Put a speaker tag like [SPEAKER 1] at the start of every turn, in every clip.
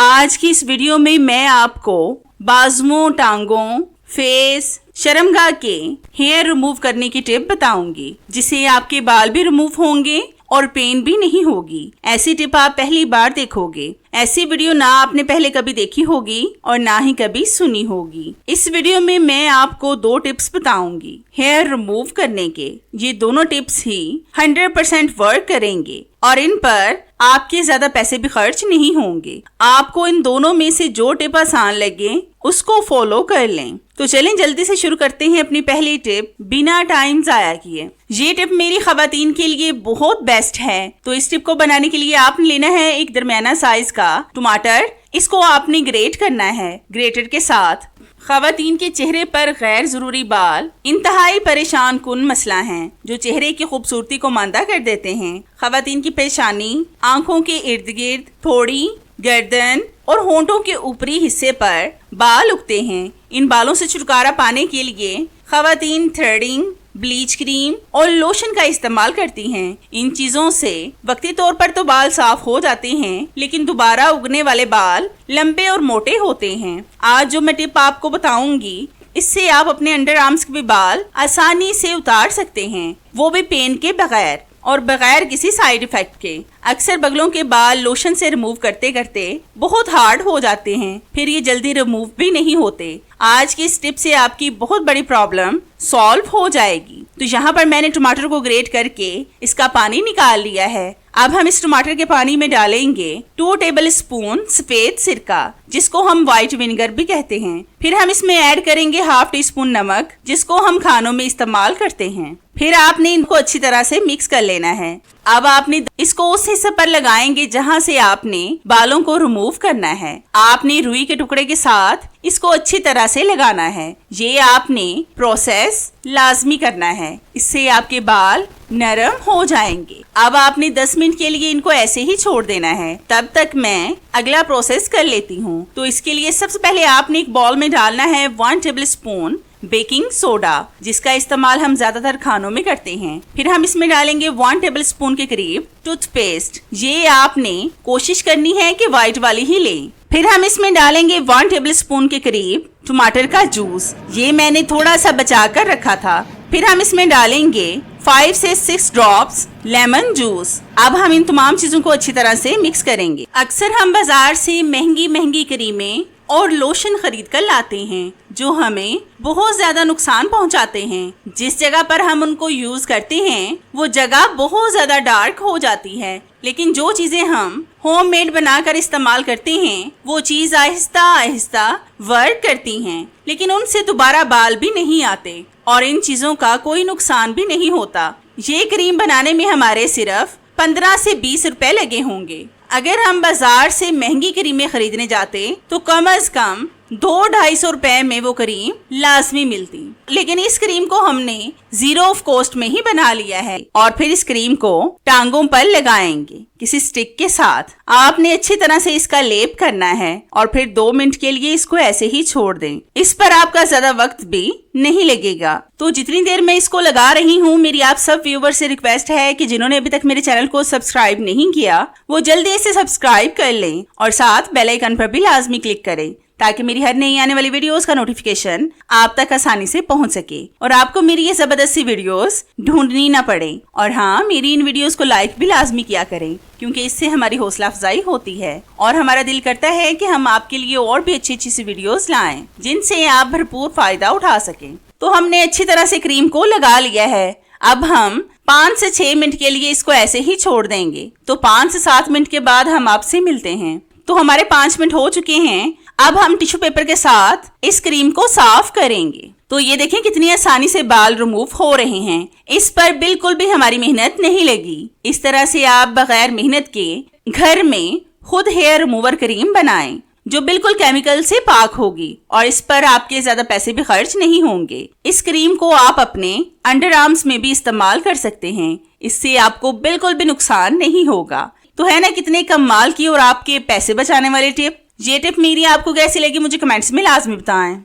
[SPEAKER 1] आज की इस वीडियो में मैं आपको बाजुओं, टांगों, फेस, शर्मगाह के हेयर रिमूव करने की टिप बताऊंगी, जिससे आपके बाल भी रिमूव होंगे और पेन भी नहीं होगी। ऐसी टिप आप पहली बार देखोगे। ऐसी वीडियो ना आपने पहले कभी देखी होगी और ना ही कभी सुनी होगी। इस वीडियो में मैं आपको 2 टिप्स बताऊंगी हेयर रिमूव करने के। ये दोनों टिप्स ही 100% वर्क करेंगे और इन पर आपके ज्यादा पैसे भी खर्च नहीं होंगे। आपको इन दोनों में से जो टिप आसान लगे उसको फॉलो कर लें। तो चलें जल्दी से शुरू करते हैं अपनी पहली टिप बिना टाइम जाया किए। ये टिप मेरी खवातीन के लिए बहुत बेस्ट है। तो इस टिप को बनाने के लिए आपने लेना है एक दरमियाना साइज का टमाटर। इसको आपने ग्रेट करना है ग्रेटर के साथ। खवातीन के चेहरे पर गैर जरूरी बाल इंतहाई परेशान कुन मसला है, जो चेहरे की खूबसूरती को मांदा कर देते हैं। खवातीन की परेशानी आंखों के इर्द गिर्द, थोड़ी, गर्दन और होंठों के ऊपरी हिस्से पर बाल उगते हैं। इन बालों से छुटकारा पाने के लिए खवातीन थ्रेडिंग, ब्लीच क्रीम और लोशन का इस्तेमाल करती हैं। इन चीजों से वक्ती तौर पर तो बाल साफ हो जाते हैं, लेकिन दोबारा उगने वाले बाल लंबे और मोटे होते हैं। आज जो मैं टिप आपको बताऊंगी, इससे आप अपने अंडर आर्म्स के भी बाल आसानी से उतार सकते हैं, वो भी पेन के बगैर और बगैर किसी साइड इफेक्ट के। अक्सर बगलों के बाल लोशन से रिमूव करते करते बहुत हार्ड हो जाते हैं, फिर ये जल्दी रिमूव भी नहीं होते। आज की इस टिप से आपकी बहुत बड़ी प्रॉब्लम सॉल्व हो जाएगी। तो यहाँ पर मैंने टमाटर को ग्रेट करके इसका पानी निकाल लिया है। अब हम इस टमाटर के पानी में डालेंगे 2 टेबल स्पून सफेद सिरका, जिसको हम व्हाइट विनेगर भी कहते हैं। फिर हम इसमें ऐड करेंगे हाफ टी स्पून नमक, जिसको हम खानों में इस्तेमाल करते हैं। फिर आपने इनको अच्छी तरह से मिक्स कर लेना है। अब आपने इसको उस हिस्से पर लगाएंगे जहां से आपने बालों को रिमूव करना है। आपने रुई के टुकड़े के साथ इसको अच्छी तरह से लगाना है। ये आपने प्रोसेस लाजमी करना है, इससे आपके बाल नरम हो जाएंगे। अब आपने 10 मिनट के लिए इनको ऐसे ही छोड़ देना है। तब तक मैं अगला प्रोसेस कर लेती हूँ। तो इसके लिए सबसे पहले आपने एक बॉल में डालना है 1 टेबल स्पून बेकिंग सोडा, जिसका इस्तेमाल हम ज्यादातर खानों में करते हैं। फिर हम इसमें डालेंगे 1 टेबल स्पून के करीब टूथपेस्ट। ये आपने कोशिश करनी है कि व्हाइट वाली ही लें। फिर हम इसमें डालेंगे 1 टेबल स्पून के करीब टमाटर का जूस। ये मैंने थोड़ा सा बचा कर रखा था। फिर हम इसमें डालेंगे 5 से 6 ड्रॉप्स लेमन जूस। अब हम इन तमाम चीजों को अच्छी तरह से मिक्स करेंगे। अक्सर हम बाजार से महंगी महंगी क्रीमें और लोशन खरीद कर लाते हैं, जो हमें बहुत ज्यादा नुकसान पहुंचाते हैं। जिस जगह पर हम उनको यूज करते हैं वो जगह बहुत ज्यादा डार्क हो जाती है, लेकिन जो चीजें हम होममेड बनाकर इस्तेमाल करते हैं वो चीज आहिस्ता आहिस्ता वर्क करती हैं, लेकिन उनसे दोबारा बाल भी नहीं आते और इन चीजों का कोई नुकसान भी नहीं होता। ये क्रीम बनाने में हमारे सिर्फ 15 से 20 रुपए लगे होंगे। अगर हम बाजार से महंगी क्रीमें खरीदने जाते तो कम से कम 200-250 रुपए में वो क्रीम लाजमी मिलती, लेकिन इस क्रीम को हमने 0 ऑफ कॉस्ट में ही बना लिया है। और फिर इस क्रीम को टांगों पर लगाएंगे किसी स्टिक के साथ। आपने अच्छी तरह से इसका लेप करना है और फिर 2 मिनट के लिए इसको ऐसे ही छोड़ दें। इस पर आपका ज्यादा वक्त भी नहीं लगेगा। तो जितनी देर मैं इसको लगा रही हूँ, मेरी आप सब व्यूवर से रिक्वेस्ट है कि जिन्होंने अभी तक मेरे चैनल को सब्सक्राइब नहीं किया वो जल्दी से सब्सक्राइब कर लें और साथ बेल आइकन पर भी लाजमी क्लिक करें, ताकि मेरी हर नई आने वाली वीडियोस का नोटिफिकेशन आप तक आसानी से पहुंच सके और आपको मेरी ये जबरदस्त सी वीडियोस ढूंढनी ना पड़े। और हाँ, मेरी इन वीडियोस को लाइक भी लाजमी किया करें, क्योंकि इससे हमारी हौसला अफजाई होती है और हमारा दिल करता है कि हम आपके लिए और भी अच्छी अच्छी सी वीडियोस लाएं, जिनसे आप भरपूर फायदा उठा सकें। तो हमने अच्छी तरह से क्रीम को लगा लिया है। अब हम 5 से 6 मिनट के लिए इसको ऐसे ही छोड़ देंगे। तो 5 से 7 मिनट के बाद हम आपसे मिलते हैं। तो हमारे 5 मिनट हो चुके हैं। अब हम टिश्यू पेपर के साथ इस क्रीम को साफ करेंगे। तो ये देखें कितनी आसानी से बाल रिमूव हो रहे हैं। इस पर बिल्कुल भी हमारी मेहनत नहीं लगी। इस तरह से आप बगैर मेहनत के घर में खुद हेयर रिमूवर क्रीम बनाएं, जो बिल्कुल केमिकल से पाक होगी और इस पर आपके ज्यादा पैसे भी खर्च नहीं होंगे। इस क्रीम को आप अपने अंडर आर्म्स में भी इस्तेमाल कर सकते हैं। इससे आपको बिल्कुल भी नुकसान नहीं होगा। तो है ना कितने कमाल की और आपके पैसे बचाने वाली टिप। ये टिप मेरी आपको कैसी लगी मुझे कमेंट्स में लाजमी बताएं।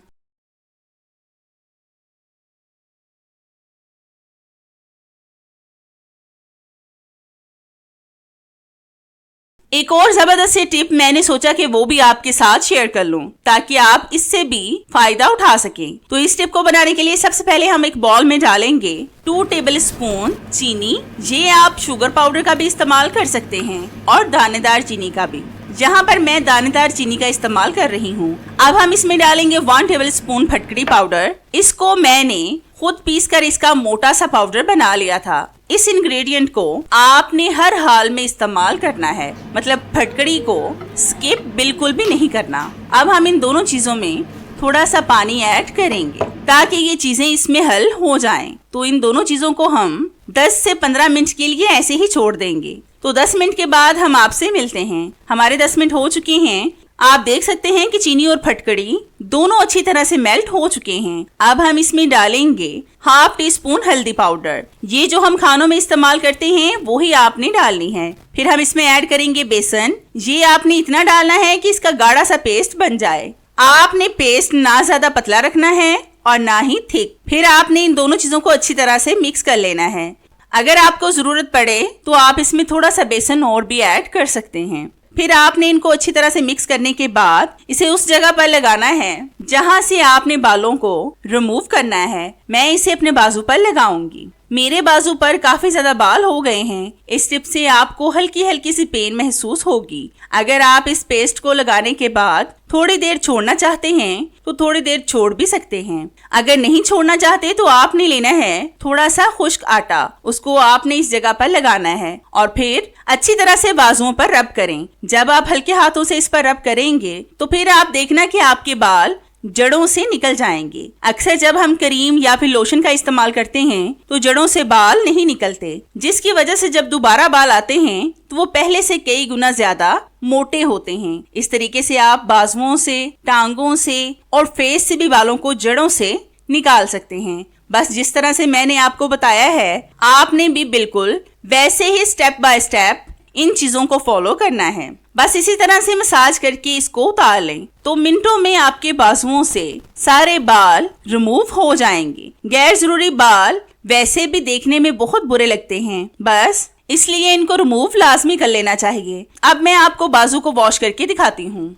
[SPEAKER 1] एक और जबरदस्त टिप मैंने सोचा कि वो भी आपके साथ शेयर कर लूं ताकि आप इससे भी फायदा उठा सकें। तो इस टिप को बनाने के लिए सबसे पहले हम एक बाउल में डालेंगे 2 टेबल स्पून चीनी। ये आप शुगर पाउडर का भी इस्तेमाल कर सकते हैं और दानेदार चीनी का भी। यहाँ पर मैं दानेदार चीनी का इस्तेमाल कर रही हूँ। अब हम इसमें डालेंगे 1 टेबल स्पून फटकड़ी पाउडर। इसको मैंने खुद पीसकर इसका मोटा सा पाउडर बना लिया था। इस इंग्रेडिएंट को आपने हर हाल में इस्तेमाल करना है, मतलब फटकड़ी को स्किप बिल्कुल भी नहीं करना। अब हम इन दोनों चीजों में थोड़ा सा पानी ऐड करेंगे ताकि ये चीजें इसमें हल हो जाएं। तो इन दोनों चीजों को हम 10 से 15 मिनट के लिए ऐसे ही छोड़ देंगे। तो 10 मिनट के बाद हम आपसे मिलते हैं। हमारे 10 मिनट हो चुके हैं। आप देख सकते हैं कि चीनी और फटकड़ी दोनों अच्छी तरह से मेल्ट हो चुके हैं। अब हम इसमें डालेंगे 1/2 टीस्पून हल्दी पाउडर। ये जो हम खानों में इस्तेमाल करते हैं वो ही आपने डालनी है। फिर हम इसमें ऐड करेंगे बेसन। ये आपने इतना डालना है कि इसका गाढ़ा सा पेस्ट बन जाए। आपने पेस्ट ना ज्यादा पतला रखना है और ना ही थिक। फिर आपने इन दोनों चीजों को अच्छी तरह से मिक्स कर लेना है। अगर आपको जरूरत पड़े तो आप इसमें थोड़ा सा बेसन और भी ऐड कर सकते हैं। फिर आपने इनको अच्छी तरह से मिक्स करने के बाद इसे उस जगह पर लगाना है जहां से आपने बालों को रिमूव करना है। मैं इसे अपने बाजू पर लगाऊंगी। मेरे बाजू पर काफी ज्यादा बाल हो गए हैं। इस टिप से आपको हल्की हल्की सी पेन महसूस होगी। अगर आप इस पेस्ट को लगाने के बाद थोड़ी देर छोड़ना चाहते हैं तो थोड़ी देर छोड़ भी सकते हैं। अगर नहीं छोड़ना चाहते तो आपने लेना है थोड़ा सा खुश्क आटा। उसको आपने इस जगह पर लगाना है और फिर अच्छी तरह से बाजुओं पर रब करें। जब आप हल्के हाथों से इस पर रब करेंगे तो फिर आप देखना कि आपके बाल जड़ों से निकल जाएंगे। अक्सर जब हम क्रीम या फिर लोशन का इस्तेमाल करते हैं तो जड़ों से बाल नहीं निकलते, जिसकी वजह से जब दोबारा बाल आते हैं तो वो पहले से कई गुना ज्यादा मोटे होते हैं। इस तरीके से आप बाजुओं से, टांगों से और फेस से भी बालों को जड़ों से निकाल सकते हैं। बस जिस तरह से मैंने आपको बताया है आपने भी बिल्कुल वैसे ही स्टेप बाय स्टेप इन चीजों को फॉलो करना है। बस इसी तरह से मसाज करके इसको उतार लें तो मिनटों में आपके बाजुओं से सारे बाल रिमूव हो जाएंगे। गैर जरूरी बाल वैसे भी देखने में बहुत बुरे लगते हैं, बस इसलिए इनको रिमूव लाजमी कर लेना चाहिए। अब मैं आपको बाजू को वॉश करके दिखाती हूँ।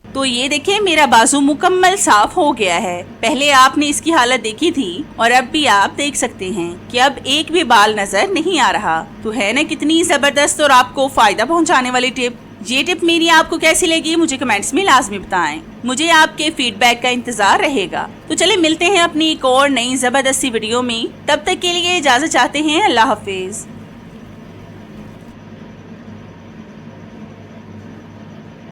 [SPEAKER 1] तो ये देखिए मेरा बाजू मुकम्मल साफ हो गया है। पहले आपने इसकी हालत देखी थी और अब भी आप देख सकते हैं कि अब एक भी बाल नजर नहीं आ रहा। तो है ना कितनी जबरदस्त और आपको फायदा पहुंचाने वाली टिप। ये टिप मेरी आपको कैसी लगी मुझे कमेंट्स में लाजमी बताएं। मुझे आपके फीडबैक का इंतजार रहेगा। तो चले मिलते हैं अपनी एक और नई जबरदस्ती वीडियो में। तब तक के लिए इजाजत चाहते हैं। अल्लाह हाफिज।